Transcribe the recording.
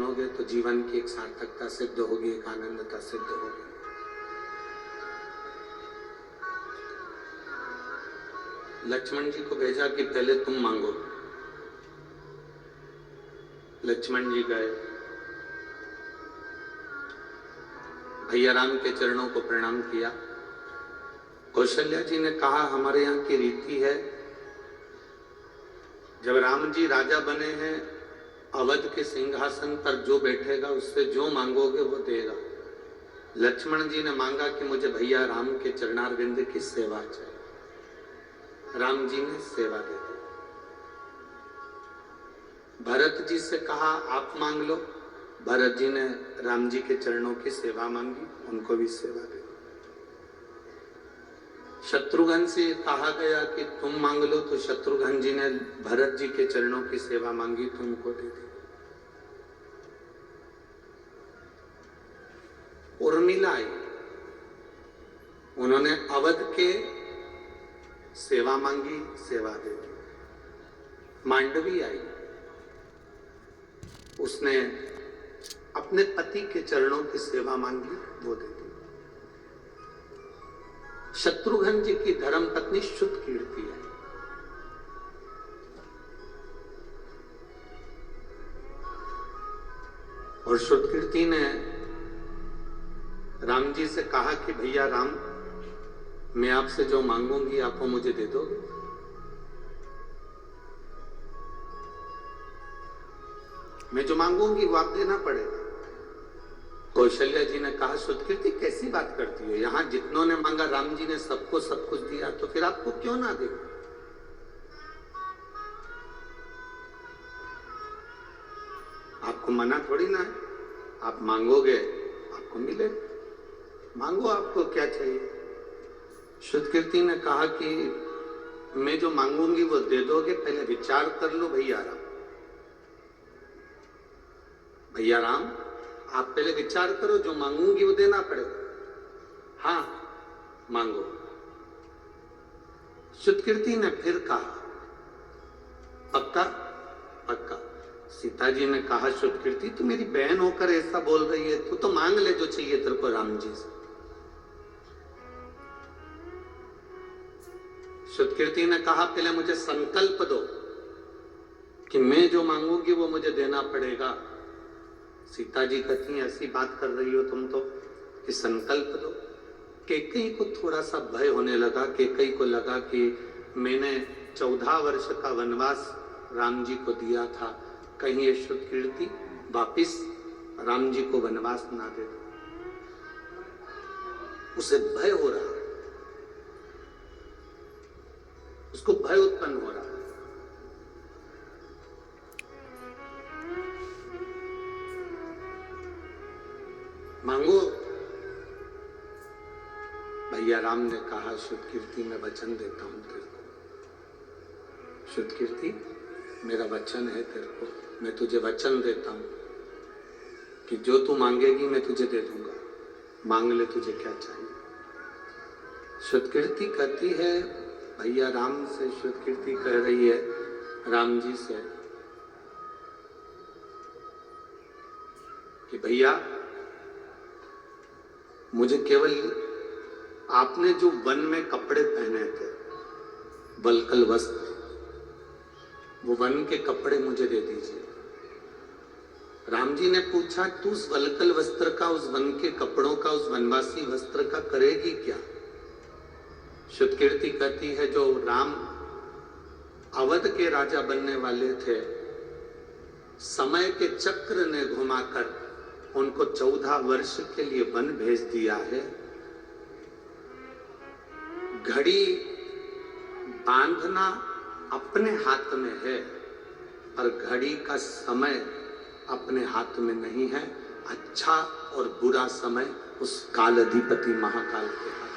मानोगे तो जीवन की एक सार्थकता सिद्ध होगी, एक आनंदता सिद्ध होगी। लक्ष्मण जी को भेजा कि पहले तुम मांगो। लक्ष्मण जी गए, भैया राम के चरणों को प्रणाम किया। कौशल्या जी ने कहा, हमारे यहाँ की रीति है, जब राम जी राजा बने हैं, अवध के सिंहासन पर जो बैठेगा उससे जो मांगोगे वो देगा। लक्ष्मण जी ने मांगा कि मुझे भैया राम के चरणारविंद की सेवा चाहिए। राम जी ने सेवा दे दी। भरत जी से कहा, आप मांग लो। भरत जी ने राम जी के चरणों की सेवा मांगी, उनको भी सेवा दे दी। शत्रुघ्न से कहा गया कि तुम मांग लो, तो शत्रुघ्न जी ने भरत जी के चरणों की सेवा मांगी, तो उनको दे दी। उर्मिला आई, उन्होंने अवध के सेवा मांगी, सेवा दे दी। मांडवी आई, उसने अपने पति के चरणों की सेवा मांगी, वो दे दी। शत्रुघ्न जी की धर्मपत्नी शुद्ध कीर्ति है, और शुद्ध कीर्ति ने राम जी से कहा कि भैया राम, मैं आपसे जो मांगूंगी आप वो मुझे दे दोगे? मैं जो मांगूंगी वो आप देना पड़ेगा। कौशल्या जी ने कहा, शुद्ध कीर्ति कैसी बात करती हो, यहां जितनों ने मांगा राम जी ने सबको सब कुछ दिया, तो फिर आपको क्यों ना दे? आपको मना थोड़ी ना है, आप मांगोगे आपको मिले, मांगो, आपको क्या चाहिए? शुद्ध कीर्ति ने कहा कि मैं जो मांगूंगी वो दे दोगे, पहले विचार कर लो भैया राम। भैया राम, आप पहले विचार करो, जो मांगूंगी वो देना पड़ेगा। हाँ मांगो। शुद्ध कीर्ति ने फिर कहा, पक्का? पक्का। सीता जी ने कहा, शुद्ध कीर्ति तू मेरी बहन होकर ऐसा बोल रही है, तू तो मांग ले जो चाहिए तेरे को राम जी से। शुद्ध कीर्ति ने कहा, पहले मुझे संकल्प दो कि मैं जो मांगूंगी वो मुझे देना पड़ेगा। सीता जी कहती हैं, ऐसी बात कर रही हो तुम तो कि संकल्प दो। कैकेयी को थोड़ा सा भय होने लगा। कैकेयी को लगा कि मैंने 14 वर्ष का वनवास राम जी को दिया था, कहीं ये शुद्ध कीर्ति वापिस राम जी को वनवास ना दे दो। उसे भय हो रहा, उसको भय उत्पन्न हो रहा। मांगो। भैया राम ने कहा, शुद्ध कीर्ति मैं वचन देता हूं तेरे को। शुद्ध कीर्ति मेरा वचन है तेरे को, मैं तुझे वचन देता हूं कि जो तू मांगेगी मैं तुझे दे दूंगा, मांग ले तुझे क्या चाहिए। शुद्ध कीर्ति कहती है, भैया राम से शुद्ध कीर्ति कह रही है राम जी से कि भैया मुझे केवल आपने जो वन में कपड़े पहने थे, वल्कल वस्त्र, वो वन के कपड़े मुझे दे दीजिए। राम जी ने पूछा, तू उस वल्कल वस्त्र का, उस वन के कपड़ों का, उस वनवासी वस्त्र का करेगी क्या? शुद्ध कीर्ति कहती है, जो राम अवध के राजा बनने वाले थे, समय के चक्र ने घुमाकर उनको 14 वर्ष के लिए वन भेज दिया है। घड़ी बांधना अपने हाथ में है, पर घड़ी का समय अपने हाथ में नहीं है। अच्छा और बुरा समय उस काल अधिपति महाकाल के हाथ।